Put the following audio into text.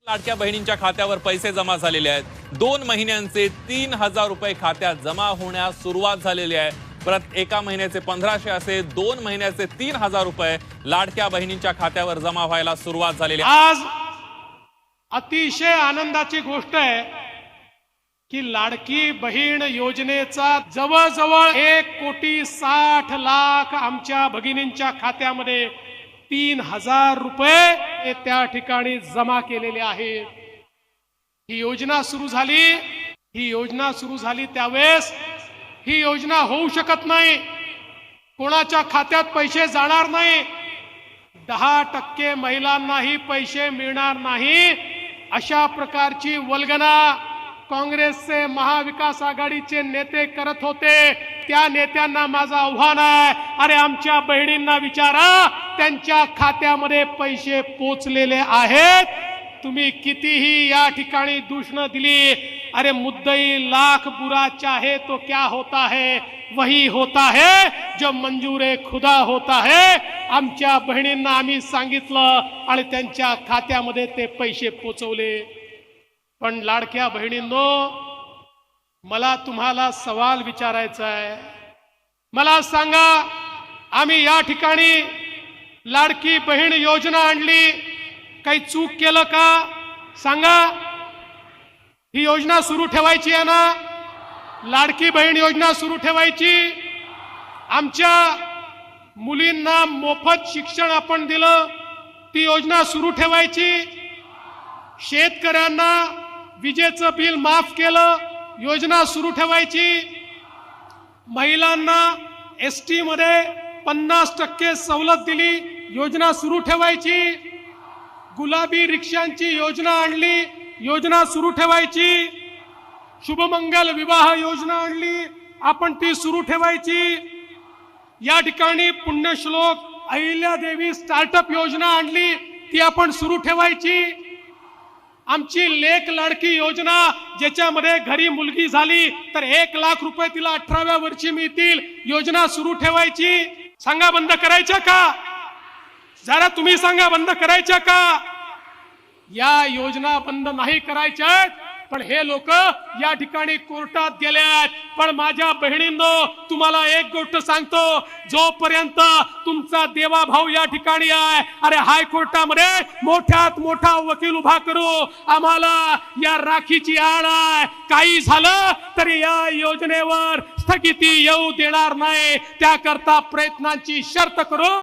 लाडक्या बहिणींच्या खात्यावर पैसे जमा झालेले आहेत। 2 महिन्यांचे 3000 रुपये खात्यात जमा होण्यास सुरुवात झालेली आहे। परत एका महिन्याचे 1500 असे 2 महिन्याचे 3000 रुपये लाडक्या बहिणींच्या खात्यावर जमा व्हायला सुरुवात झालेली आहे। आज अतिशय आनंदाची गोष्ट आहे की लाडकी बहीण योजनेचा जवळजवळ 1,60,00,000 आमच्या भगिनींच्या खात्यामध्ये 3000 रुपये त्या ठिकाणी जमा केलेले आहेत। ही योजना सुरू झाली त्यावेळेस ही योजना होऊ शकत नाही, कोणाच्या खात्यात पैसे जाणार नाही, 10% महिलांनाही पैसे मिळणार नाही, अशा प्रकारची वल्गना काँग्रेसचे महाविकास आघाडीचे नेते करत होते। त्या नेत्यांना माझं आव्हान आहे, अरे आमच्या बहिणींना विचारा, त्यांच्या खात्यामध्ये पैसे पोचलेले आहेत। तुम्ही कितीही या ठिकाणी दूषणं दिली, अरे मुद्दई लाख बुरा चाहे तो क्या होता है, वही होता है जो मंजूर खुदा होता है। आमच्या बहिणींना आम्ही सांगितलं आणि त्यांच्या खात्यामध्ये ते पैसे पोचवले। पण लाडक्या बहिणींनो, मला तुम्हाला सवाल विचारायचा आहे, मला सांगा, आम्ही या ठिकाणी लाडकी बहीण योजना आणली, काही चूक केलं का? सांगा। ही योजना सुरू ठेवायची आहे ना, लाडकी बहीण योजना सुरू ठेवायची। आमच्या मुलींना मोफत शिक्षण आपण दिलं, ती योजना सुरू ठेवायची। शेतकऱ्यांना विजेचं बिल माफ केलं, योजना सुरू ठेवायची। महिलांना एसटी मध्ये 50% सवलत दिली, योजना सुरू ठेवायची। गुलाबी रिक्षांची योजना आणली, योजना सुरू ठेवायची। शुभमंगल विवाह योजना आणली, आपण ती सुरू ठेवायची। या ठिकाणी पुण्यश्लोक अहिल्यादेवी स्टार्टअप योजना आणली, ती आपण सुरू ठेवायची। आमची लेक लाडकी योजना, ज्याच्यामध्ये घरी मुलगी झाली तर 1 लाख रुपये तिला 18व्या वर्षी मिळतील, योजना सुरू ठेवायची। सांगा बंद करायच्या का? जरा तुम्ही सांगा बंद करायच्या का? या योजना बंद नाही करायच्या, पण हे लोक या ठिकाणी कोर्टात गेलेत। पण माझ्या बहिणींनो, तुम्हाला एक गोष्ट सांगतो, जोपर्यंत तुमचा देवाभाऊ या ठिकाणी आहे, अरे हायकोर्टामध्ये मोठ्यात मोठा वकील उभा करू, आम्हाला या राखीची आण आहे। काही झालं तरी या योजनेवर स्थगिती येऊ देणार नाही, त्याकरता प्रयत्नांची शर्त करू।